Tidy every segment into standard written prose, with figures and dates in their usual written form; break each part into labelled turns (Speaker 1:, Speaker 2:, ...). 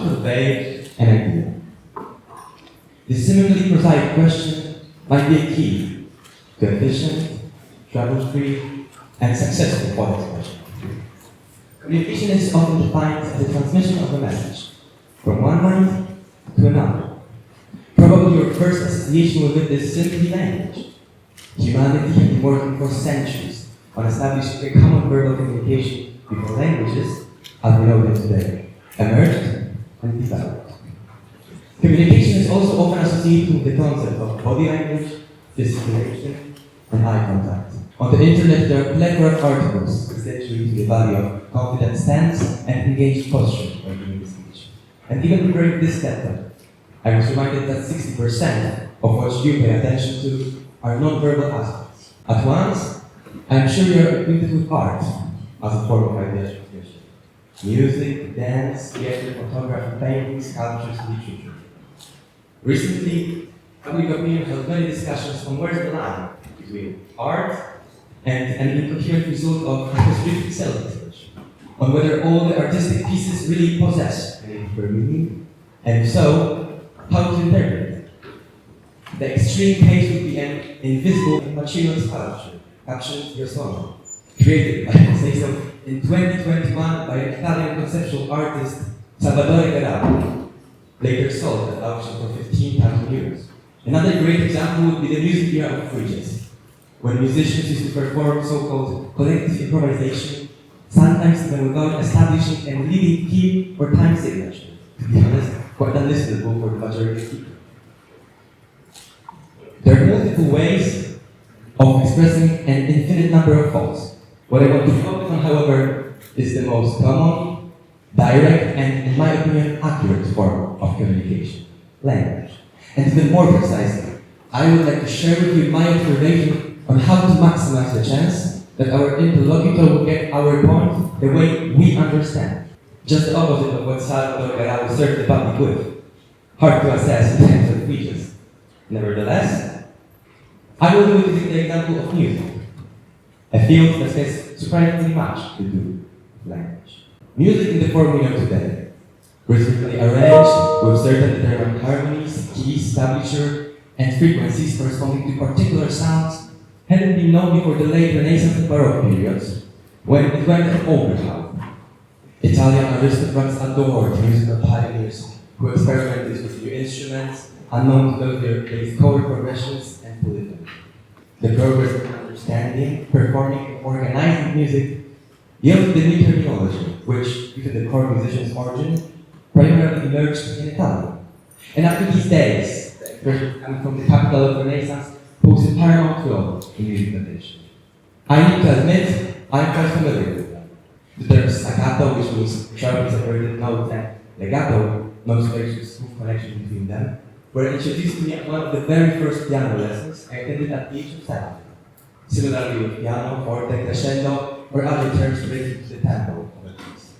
Speaker 1: convey an idea. This seemingly prosaic question might be a key to efficient, trouble-free, and successful thought expression. Communication is often defined as the transmission of a message from one mind to another. Probably your first association with it is simply language. Humanity has been working for centuries on establishing a common verbal communication before languages, as we know them today, emerged and developed. Communication is also often associated with the concept of body language, gesticulation, and eye contact. On the internet, there are a plethora of articles essentially the value of confident stance and engaged posture when giving a speech. And even to break this step, I was reminded that 60% of what you pay attention to are non-verbal aspects. At once, I'm sure you're acquainted with art as a form of idea transmission. Music, dance, theater, photography, painting, sculptures, literature. Recently, public opinion held many discussions on where's the line between art and an incoherent result of specific self-expression, on whether all the artistic pieces really possess any deeper meaning, and if so, how to interpret it. The extreme case would be an invisible material sculpture, captioned Your Song, created, I can say so, in 2021 by an Italian conceptual artist, Salvatore Garau, later sold at auction for 15,000 euros. Another great example would be the music era of free jazz, when musicians used to perform so-called collective improvisation, sometimes even without establishing a leading key or time signature. To be honest, quite unlistenable for the majority of people. There are multiple ways of expressing an infinite number of thoughts. What I want to focus on, however, is the most common, direct, and, in my opinion, accurate form of communication: language. And even more precisely, I would like to share with you my observation on how to maximize the chance that our interlocutor will get our point the way we understand. Just the opposite of what Salvatore Garau served the public with. Hard to assess in terms of features. Nevertheless, I will do it using the example of music, a field that has surprisingly much to do with language. Music in the form we know today, rhythmically arranged with certain determined harmonies, keys, tablature, and frequencies corresponding to particular sounds, hadn't been known before the late Renaissance and Baroque periods, when it went an overhaul. Italian aristocrats adored musical pioneers who experimented with new instruments, unknown to those their based chord progressions and polyphony. The progress of understanding, performing, and organizing music yielded the new terminology, which, due to the core musician's origin, primarily emerged in Italian. And up to these days, the expression coming from the capital of Renaissance poses a paramount role in music notation. I need to admit, I'm quite familiar with them. The term staccato, which means sharply separated notes, and legato, notes with smooth connection between them, were introduced to me at one of the very first piano lessons I attended at the age of 7. Similarly with piano, forte, crescendo, or other terms related to the tempo of a piece.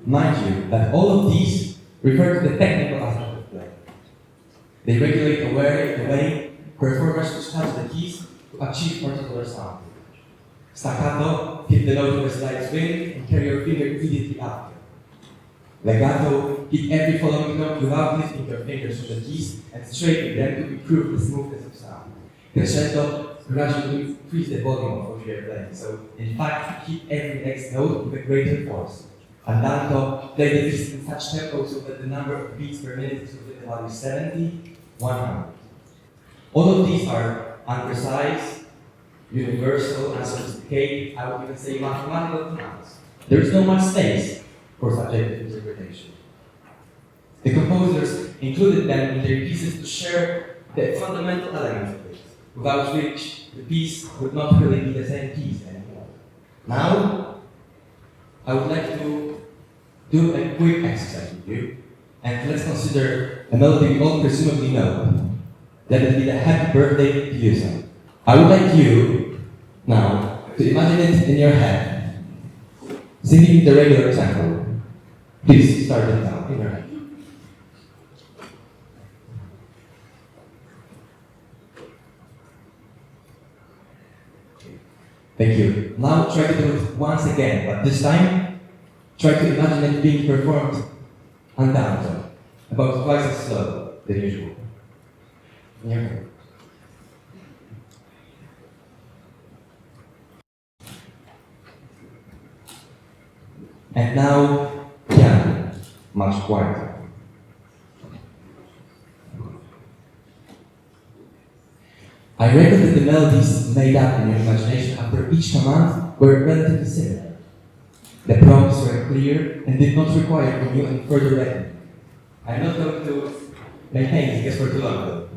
Speaker 1: Mind you, that all of these refer to the technical aspect of play. They regulate the way performers should touch the keys to achieve particular sound. Staccato, hit the note with a slight swing and carry your finger immediately after. Legato, hit every following note without lifting your fingers from the keys and straighten them to improve the smoothness of sound. Crescendo, gradually increase the volume of what you are playing, so in fact, hit every next note with a greater force. Andante, play the piece in such tempo so that the number of beats per minute is within the value 70, 100. All of these are imprecise, universal, and sophisticated, I would even say mathematical terms. There is no much space for subjective interpretation. The composers included them in their pieces to share the fundamental elements of it, without which the piece would not really be the same piece anymore. Now, I would like to do a quick exercise with you, and let's consider a melody we all presumably know. Let it be the Happy Birthday to You song. I would like you, now, to imagine it in your head, singing the regular tempo. Please start it down in your head. Thank you. Now try to do it once again, but this time, try to imagine it being performed andando, about twice as slow than usual. Yeah. And now, piano, much quieter. I reckon that the melodies made up in your imagination after each command were relatively similar. The prompts were clear and did not require from you any further reckoning. I'm not going to maintain this for too long though.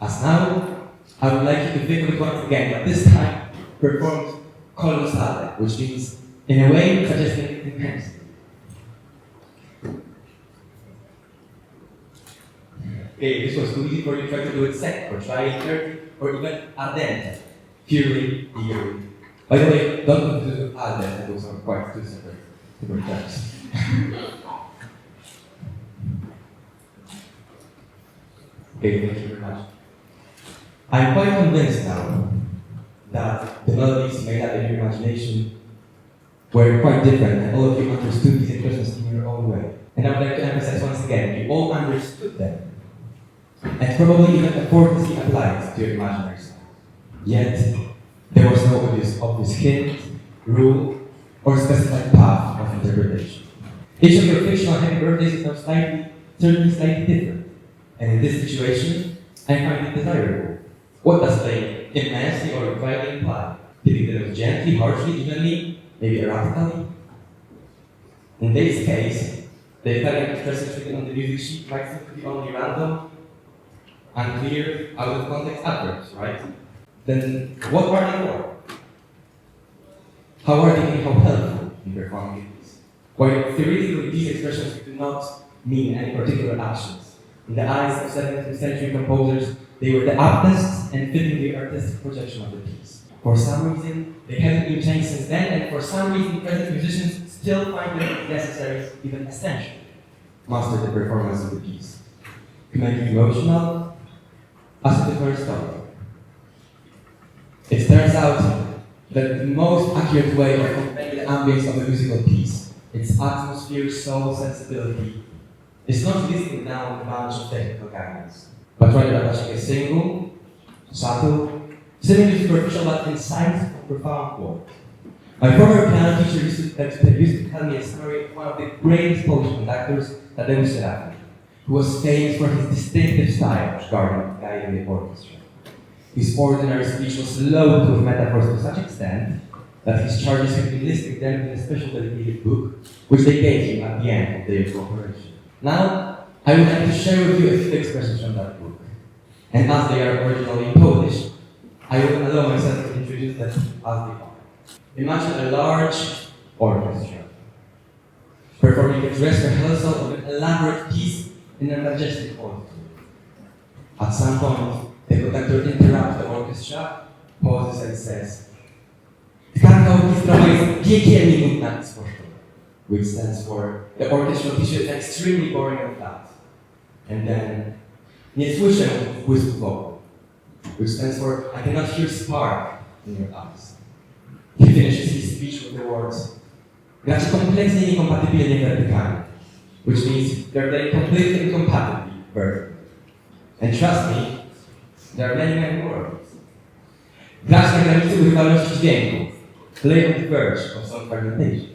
Speaker 1: As now, I would like you to think of it once again, but this time performed colossale, which means, in a way, suggesting intensity. Okay, this was too easy for you to try to do it second, or try it third, or even ardente, purely eagerly. By the way, don't do ardente, those are quite two separate terms. Okay, thank you very much. I'm quite convinced now that the melodies made up in your imagination were quite different, and all of you understood these impressions in your own way. And I would like to emphasize once again, you all understood them. And probably even effortlessly applied to your imaginary self. Yet, there was no obvious hint, rule, or specified path of interpretation. Each of your fictional happy birthdays is now certainly slightly different. And in this situation, I find it desirable. What does playing immensely or vitally imply? Hitting the notes gently, harshly, evenly, maybe erratically? In this case, the Italian expressions written on the music sheet might seem to be only random, unclear, out of context adverbs, right? Then what are they for? How are they and how helpful in performing these? While theoretically these expressions do not mean any particular actions, in the eyes of 17th century composers, they were the aptest and fittingly artistic projection of the piece. For some reason, they haven't been changed since then, and for some reason, present musicians still find them necessary, even essential, to master the performance of the piece. To make it emotional, as the first story. It turns out that the most accurate way of conveying the ambience of a musical piece, its atmosphere, soul, sensibility, is not listing down a bunch of technical guidance, but rather attaching a single, subtle, seemingly superficial but insightful, profound word. My former piano teacher used to tell me a story of one of the greatest Polish conductors, Tadeusz Serafin, who was famous for his distinctive style of guiding the orchestra. His ordinary speech was loaded with metaphors to such extent that his charges have been listed them in a special dedicated book, which they gave him at the end of their cooperation. Now, I would like to share with you a few expressions from that book. And as they are originally in Polish, I will allow myself to introduce them as they are. Imagine a large orchestra performing a dress rehearsal of an elaborate piece in a majestic auditorium. At some point, the conductor interrupts the orchestra, pauses and says, "Tkanka orkiestrowa jest piekielnie nudna i spoczona," which stands for, the orchestral piece is extremely boring and flat. And then, "Nie słyszę błysku wokół," which stands for, "I cannot hear spark in your eyes." He finishes his speech with the words, "Gracie kompletnie niekompatybilnie wertykalnie," which means they're playing completely incompatibly vertically. And trust me, there are many more of these. Grać na granicy używalności dźwięku, play on the verge of some fragmentation.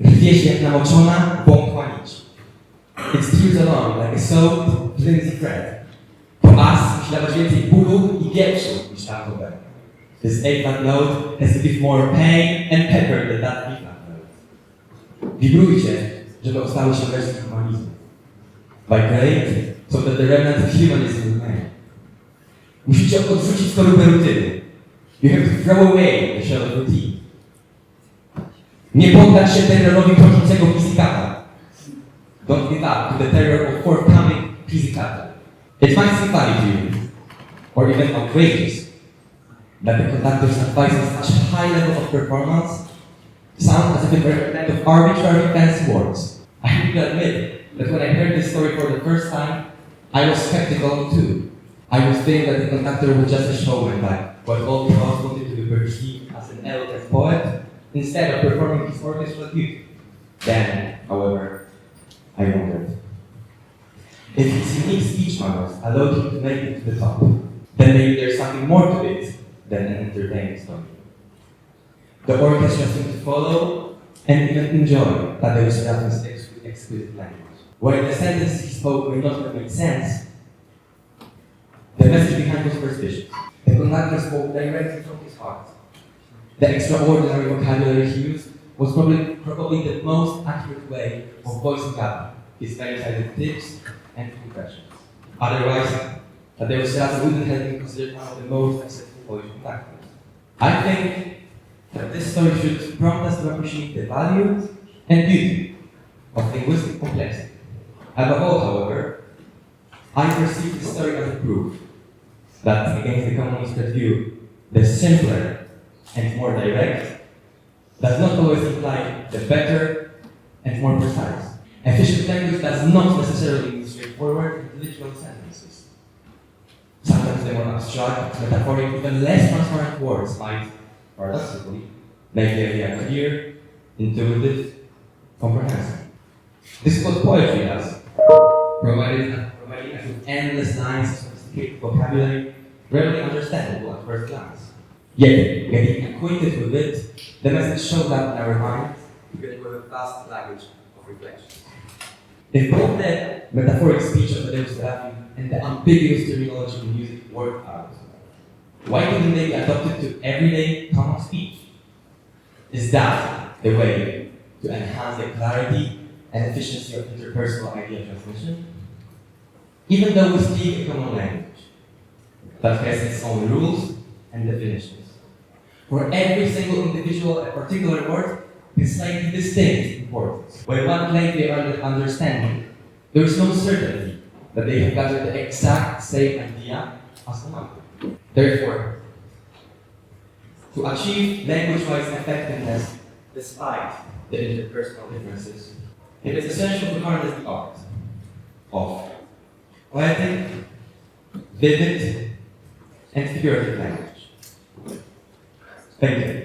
Speaker 1: Rwie się jak namoczona, wątła nić. It steers along like a soaked, flimsy thread. Po us musi dawać więcej bólu i wieprzu niż tamto B. This A-flat note has to give more pain and pepper than that B-flat note. Wibrujcie, żeby ostały się resztki humanizmu. Vibrate, so that the remnant of humanism remain. Musicie odrzucić skorupę rutyny. You have to throw away the shell of routine. Nie poddać się terrorowi kroczącego fizykata. Don't give up to the terror of forthcoming fizykata. It might seem funny to you, or even outrageous, that the conductor's advice on such a high level of performance sounds as if it were a kind of arbitrary fancy words. I have to admit that when I heard this story for the first time, I was skeptical too. I was thinking that the conductor was just a showman, like what all the us wanted to be perceived as an eloquent poet, instead of performing his orchestral duty. Then, however, I wondered. If his unique speech manners allowed him to make it to the top, then maybe there's something more to it than an entertaining story. The orchestra seemed to follow and even enjoy Tadeusz Rafin's exquisite language. While the sentences he spoke may not have made sense, the message behind was perspicacious. The conductor spoke directly from his heart. The extraordinary vocabulary he used was probably the most accurate way of voicing up his many-sided tips and impressions. Otherwise, Tadeusz Rafin wouldn't have been considered one of the most successful Polish conductors. I think that this story should prompt us to appreciate the value and beauty of linguistic complexity. Above all, however, I perceive this story as a proof that, against the common spread view, the simpler and more direct does not always imply the better and more precise. Efficient language does not necessarily mean straightforward and literal sentences. Sometimes the more abstract, metaphoric, even less transparent words might, paradoxically, make the idea clear, intuitive, comprehensive. This is what poetry does, providing us with endless lines of sophisticated vocabulary, rarely understandable at first glance. Yet, getting acquainted with it, the message shows up in our minds, together with a vast language of reflection. If both the metaphoric speech of Tadeusz Rafin and the ambiguous terminology in music work out, why couldn't they be adopted to everyday common speech? Is that the way to enhance the clarity and efficiency of interpersonal idea transmission? Even though we speak a common language that has its own rules and definitions, for every single individual a particular word is slightly distinct importance. When one claims they are understanding, there is no certainty that they have gathered the exact same idea as another. Therefore, to achieve language-wise effectiveness despite the interpersonal differences, it is essential to harness the art of poetic, vivid, and figurative language. Thank you.